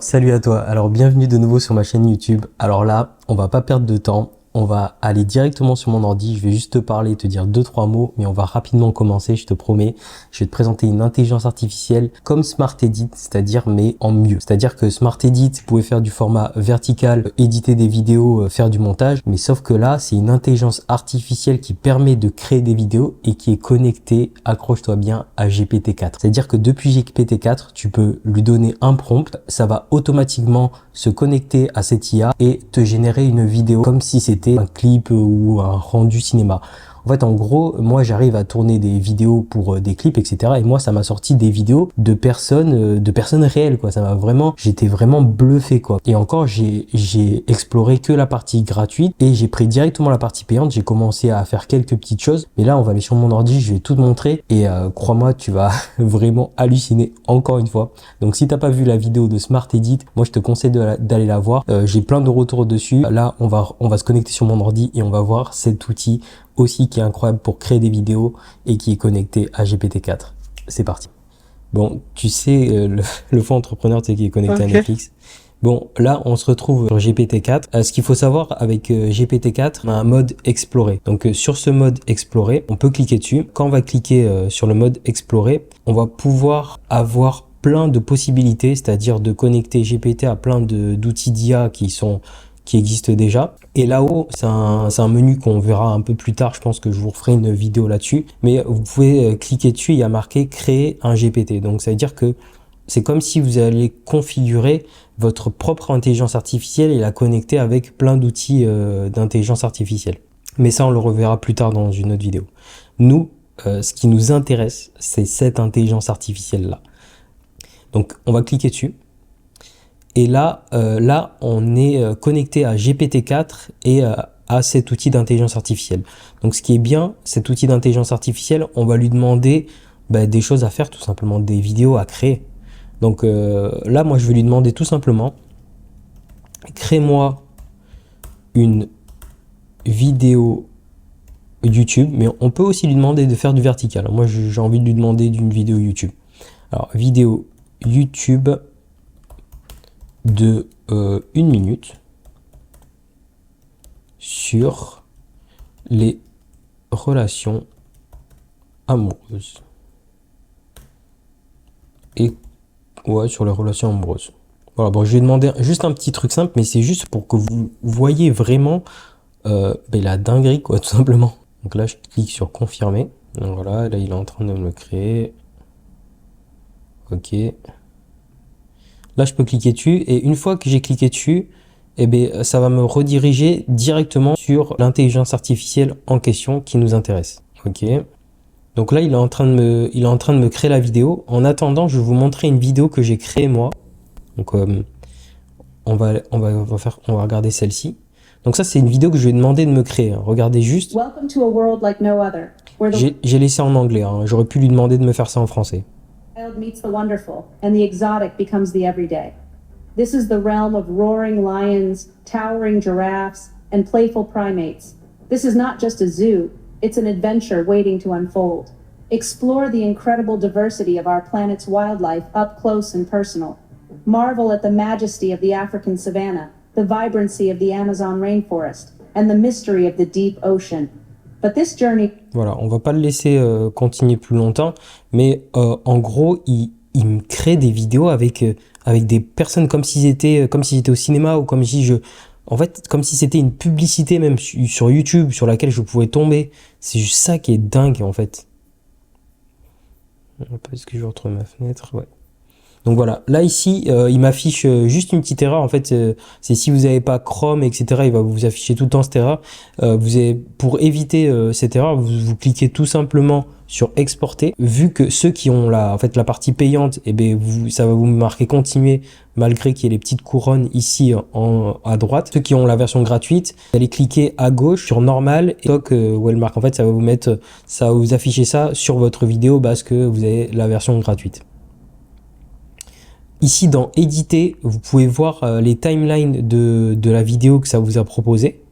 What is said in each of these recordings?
Salut à toi, alors bienvenue de nouveau sur ma chaîne YouTube. Alors là, on va pas perdre de temps, on va aller directement sur mon ordi, je vais juste te parler, te dire 2-3 mots, mais on va rapidement commencer, je te promets. Je vais te présenter une intelligence artificielle comme Smart Edit, c'est-à-dire mais en mieux. C'est-à-dire que Smart Edit, vous pouvez faire du format vertical, éditer des vidéos, faire du montage, mais sauf que là, c'est une intelligence artificielle qui permet de créer des vidéos et qui est connectée, accroche-toi bien, à GPT-4. C'est-à-dire que depuis GPT-4, tu peux lui donner un prompt, ça va automatiquement se connecter à cette IA et te générer une vidéo comme si c'était un clip ou un rendu cinéma. En fait, en gros, moi, j'arrive à tourner des vidéos pour des clips, etc. Et moi, ça m'a sorti des vidéos de personnes réelles, quoi. Ça m'a vraiment, j'étais vraiment bluffé, quoi. Et encore, j'ai exploré que la partie gratuite et j'ai pris directement la partie payante. J'ai commencé à faire quelques petites choses. Mais là, on va aller sur mon ordi, je vais tout te montrer. Et crois-moi, tu vas vraiment halluciner encore une fois. Donc, si t'as pas vu la vidéo de Smart Edit, moi, je te conseille d'aller la voir. J'ai plein de retours dessus. Là, on va se connecter sur mon ordi et on va voir cet outil aussi qui est incroyable pour créer des vidéos et qui est connecté à GPT-4. C'est parti. Bon, tu sais, le fond entrepreneur, tu sais, qui est connecté à Netflix. Bon, là, on se retrouve sur GPT-4. Ce qu'il faut savoir avec GPT-4, on a un mode explorer. Donc, sur ce mode explorer, on peut cliquer dessus. Quand on va cliquer sur le mode explorer, on va pouvoir avoir plein de possibilités, c'est-à-dire de connecter GPT à plein d'outils d'IA qui existent déjà. Et là-haut, c'est un menu qu'on verra un peu plus tard. Je pense que je vous referai une vidéo là-dessus. Mais vous pouvez cliquer dessus, il y a marqué créer un GPT. Donc, ça veut dire que c'est comme si vous allez configurer votre propre intelligence artificielle et la connecter avec plein d'outils d'intelligence artificielle. Mais ça, on le reverra plus tard dans une autre vidéo. Nous, ce qui nous intéresse, c'est cette intelligence artificielle-là. Donc, on va cliquer dessus. Et là, on est connecté à GPT-4 et à cet outil d'intelligence artificielle. Donc, ce qui est bien, cet outil d'intelligence artificielle, on va lui demander des choses à faire, tout simplement, des vidéos à créer. Donc là, moi, je vais lui demander tout simplement, crée-moi une vidéo YouTube, mais on peut aussi lui demander de faire du vertical. Moi, j'ai envie de lui demander d'une vidéo YouTube. Alors, vidéo YouTube de 1 minute sur les relations amoureuses. Et ouais, sur les relations amoureuses. Voilà, bon, je vais demander juste un petit truc simple, mais c'est juste pour que vous voyez vraiment la dinguerie, quoi, tout simplement. Donc là, je clique sur confirmer. Donc voilà, là, il est en train de me le créer. Ok. Là, je peux cliquer dessus et une fois que j'ai cliqué dessus, ça va me rediriger directement sur l'intelligence artificielle en question qui nous intéresse. Ok. Donc là, il est en train de me créer la vidéo. En attendant, je vais vous montrer une vidéo que j'ai créée moi. Donc on va regarder celle-ci. Donc ça, c'est une vidéo que je vais demander de me créer. Regardez juste. J'ai laissé en anglais. J'aurais pu lui demander de me faire ça en français. Meets the wonderful, and the exotic becomes the everyday. This is the realm of roaring lions, towering giraffes, and playful primates. This is not just a zoo, it's an adventure waiting to unfold. Explore the incredible diversity of our planet's wildlife up close and personal. Marvel at the majesty of the African savanna, the vibrancy of the Amazon rainforest, and the mystery of the deep ocean. But this journey... Voilà, on va pas le laisser continuer plus longtemps, mais en gros, il me crée des vidéos avec des personnes comme s'ils étaient au cinéma ou comme si comme si c'était une publicité même sur YouTube sur laquelle je pouvais tomber. C'est juste ça qui est dingue en fait. Est-ce que je vais retrouver ma fenêtre? Ouais. Donc voilà, là ici, il m'affiche juste une petite erreur. En fait, c'est si vous n'avez pas Chrome, etc., il va vous afficher tout le temps cette erreur. Pour éviter cette erreur, vous cliquez tout simplement sur exporter. Vu que ceux qui ont la partie payante, ça va vous marquer continuer malgré qu'il y ait les petites couronnes ici à droite. Ceux qui ont la version gratuite, vous allez cliquer à gauche sur normal et où elle marque. En fait, ça va vous afficher ça sur votre vidéo parce que vous avez la version gratuite. Ici, dans éditer, vous pouvez voir les timelines de la vidéo que ça vous a proposé.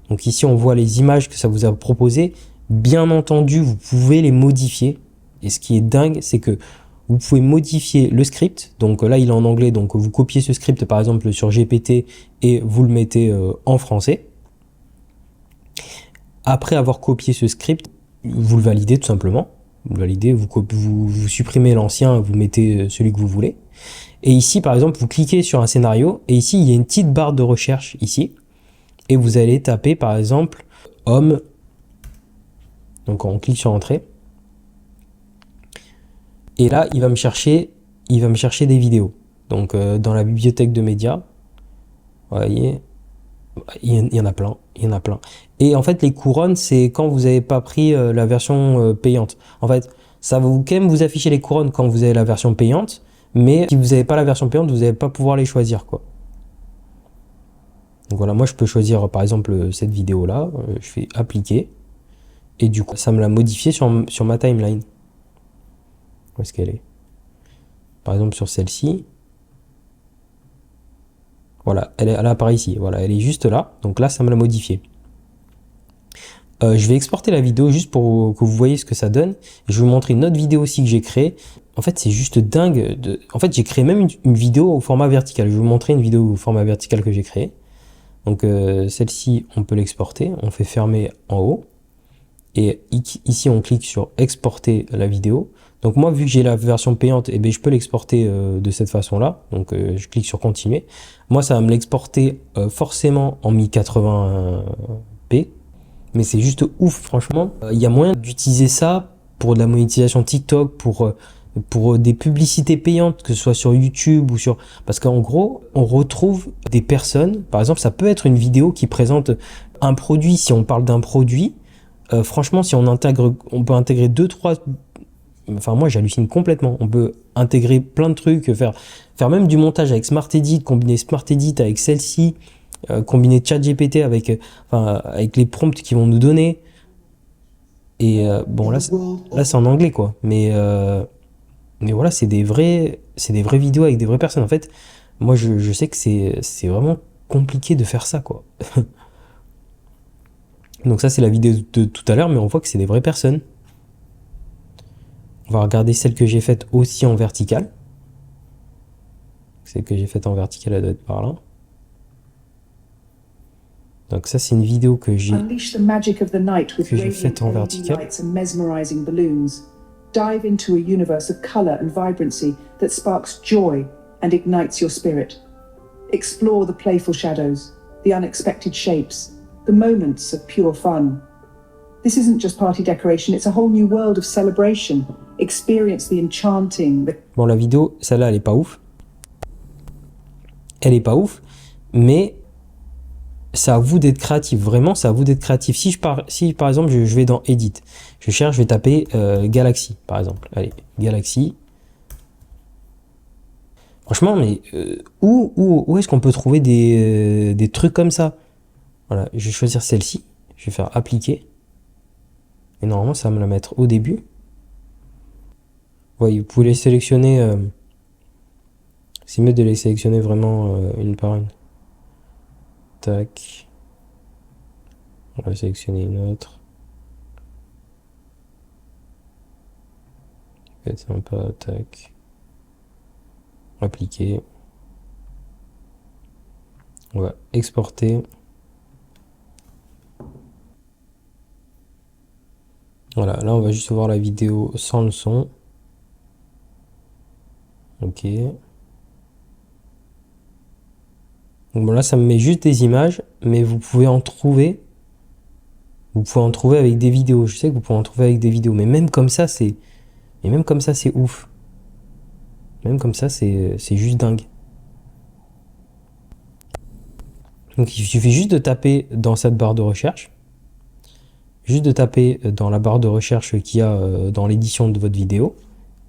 Donc ici, on voit les images que ça vous a proposé. Bien entendu, vous pouvez les modifier. Et ce qui est dingue, c'est que vous pouvez modifier le script. Donc là, il est en anglais, donc vous copiez ce script par exemple sur GPT et vous le mettez en français. Après avoir copié ce script, vous le validez tout simplement. Vous le validez, vous supprimez l'ancien, vous mettez celui que vous voulez. Et ici, par exemple, vous cliquez sur un scénario et ici, il y a une petite barre de recherche ici. Et vous allez taper, par exemple, homme. Donc, on clique sur entrée. Et là, il va me chercher des vidéos. Donc, dans la bibliothèque de médias, vous voyez, il y en a plein, il y en a plein. Et en fait, les couronnes, c'est quand vous n'avez pas pris la version payante. En fait, ça va quand même vous afficher les couronnes quand vous avez la version payante, mais si vous n'avez pas la version payante, vous n'allez pas pouvoir les choisir, quoi. Donc voilà, moi je peux choisir par exemple cette vidéo-là, je fais appliquer, et du coup, ça me l'a modifié sur ma timeline. Où est-ce qu'elle est? Par exemple, sur celle-ci. Voilà, elle apparaît ici. Voilà, elle est juste là. Donc là, ça me l'a modifié. Je vais exporter la vidéo juste pour que vous voyez ce que ça donne. Je vais vous montrer une autre vidéo aussi que j'ai créée. En fait, c'est juste dingue. En fait, j'ai créé même une vidéo au format vertical. Je vais vous montrer une vidéo au format vertical que j'ai créée. Donc celle-ci, on peut l'exporter. On fait fermer en haut. Et ici, on clique sur exporter la vidéo. Donc moi, vu que j'ai la version payante, eh bien, je peux l'exporter de cette façon-là. Donc je clique sur continuer. Moi, ça va me l'exporter forcément en 1080p. Mais c'est juste ouf, franchement. Il y a moyen d'utiliser ça pour de la monétisation TikTok, pour des publicités payantes, que ce soit sur YouTube ou sur... Parce qu'en gros, on retrouve des personnes. Par exemple, ça peut être une vidéo qui présente un produit. Si on parle d'un produit, franchement, si on peut intégrer 2-3... Enfin, moi, j'hallucine complètement. On peut intégrer plein de trucs, faire même du montage avec Smart Edit, combiner Smart Edit avec celle-ci, combiner ChatGPT avec les prompts qu'ils vont nous donner. Et bon, là c'est en anglais, quoi. Mais voilà, c'est des vraies vidéos avec des vraies personnes. En fait, moi, je sais que c'est vraiment compliqué de faire ça, quoi. Donc ça, c'est la vidéo de tout à l'heure, mais on voit que c'est des vraies personnes. On va regarder celle que j'ai faite aussi en vertical. Celle que j'ai faite en vertical, elle doit être par là. Donc ça, c'est une vidéo que j'ai faite en vertical. Dive into a universe of color and vibrancy that sparks joy and ignites your spirit. Explore the playful shadows, the unexpected shapes, the moments of pure fun. This isn't just party decoration, it's a whole new world of celebration. Experience the enchanting. Bon, la vidéo, celle-là, elle est pas ouf. Elle est pas ouf, mais c'est à vous d'être créatif. Vraiment, c'est à vous d'être créatif. Si par exemple, je vais dans Edit, je vais taper Galaxy, par exemple. Allez, Galaxy. Franchement, mais où est-ce qu'on peut trouver des trucs comme ça? Voilà, je vais choisir celle-ci. Je vais faire appliquer. Et normalement, ça va me la mettre au début. Ouais, vous pouvez les sélectionner. C'est mieux de les sélectionner vraiment une par une. Tac. On va sélectionner une autre. Faites sympa, tac. Appliquer. On va exporter. Voilà, là on va juste voir la vidéo sans le son. Ok. Donc bon, là ça me met juste des images, mais vous pouvez en trouver. Vous pouvez en trouver avec des vidéos. Je sais que vous pouvez en trouver avec des vidéos, mais même comme ça c'est ouf. Même comme ça c'est juste dingue. Donc il suffit juste de taper dans cette barre de recherche. Juste de taper dans la barre de recherche qu'il y a dans l'édition de votre vidéo.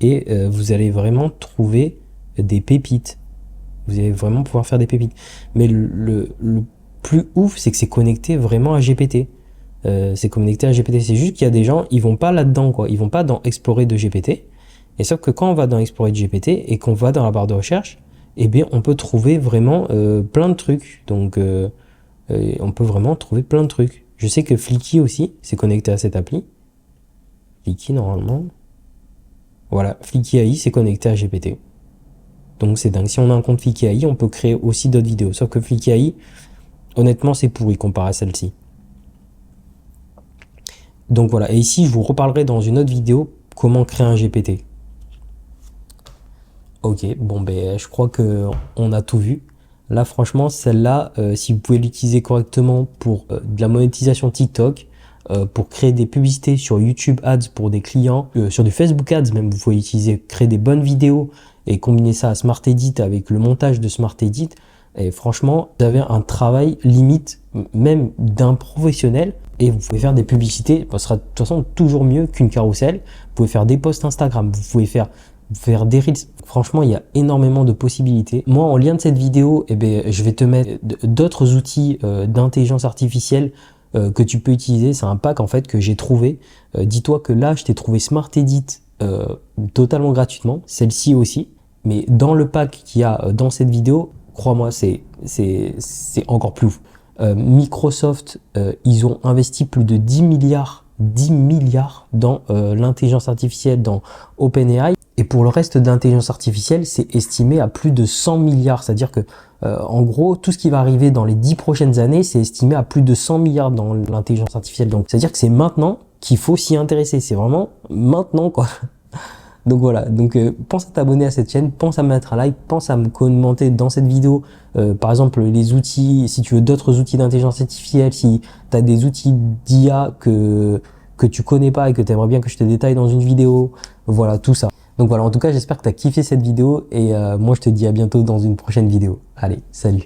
Et vous allez vraiment trouver des pépites. Vous allez vraiment pouvoir faire des pépites. Mais le plus ouf, c'est que c'est connecté vraiment à GPT. C'est connecté à GPT. C'est juste qu'il y a des gens, ils vont pas là-dedans, quoi. Ils vont pas dans Explorer de GPT. Et sauf que quand on va dans Explorer de GPT et qu'on va dans la barre de recherche, eh bien, on peut trouver vraiment plein de trucs. Donc, on peut vraiment trouver plein de trucs. Je sais que Flickr aussi, c'est connecté à cette appli. Flickr, normalement. Voilà, Flicky AI, c'est connecté à GPT. Donc c'est dingue. Si on a un compte Flicky AI, on peut créer aussi d'autres vidéos. Sauf que Flicky AI, honnêtement, c'est pourri comparé à celle-ci. Donc voilà. Et ici, je vous reparlerai dans une autre vidéo comment créer un GPT. Ok, bon ben je crois que on a tout vu. Là franchement celle-là, si vous pouvez l'utiliser correctement pour de la monétisation TikTok, pour créer des publicités sur YouTube Ads pour des clients, sur du Facebook Ads même, vous pouvez utiliser, créer des bonnes vidéos et combiner ça à Smart Edit avec le montage de Smart Edit. Et franchement, vous avez un travail limite même d'un professionnel et vous pouvez faire des publicités. Ça sera de toute façon toujours mieux qu'une carousel. Vous pouvez faire des posts Instagram, vous pouvez faire des reels. Franchement, il y a énormément de possibilités. Moi, en lien de cette vidéo, eh ben, je vais te mettre d'autres outils d'intelligence artificielle que tu peux utiliser. C'est un pack en fait que j'ai trouvé. Dis-toi que là, je t'ai trouvé Smart Edit totalement gratuitement. Celle-ci aussi. Mais dans le pack qu'il y a dans cette vidéo, crois-moi, c'est encore plus ouf. Microsoft, ils ont investi plus de 10 milliards dans l'intelligence artificielle, dans OpenAI. Et pour le reste d'intelligence artificielle, c'est estimé à plus de 100 milliards. C'est-à-dire que, en gros, tout ce qui va arriver dans les 10 prochaines années, c'est estimé à plus de 100 milliards dans l'intelligence artificielle. Donc, c'est-à-dire que c'est maintenant qu'il faut s'y intéresser. C'est vraiment maintenant, quoi. Donc voilà, donc pense à t'abonner à cette chaîne, pense à mettre un like, pense à me commenter dans cette vidéo, par exemple les outils, si tu veux d'autres outils d'intelligence artificielle, si tu as des outils d'IA que tu connais pas et que tu aimerais bien que je te détaille dans une vidéo, voilà, tout ça. Donc voilà, en tout cas, j'espère que tu as kiffé cette vidéo et moi je te dis à bientôt dans une prochaine vidéo. Allez, salut!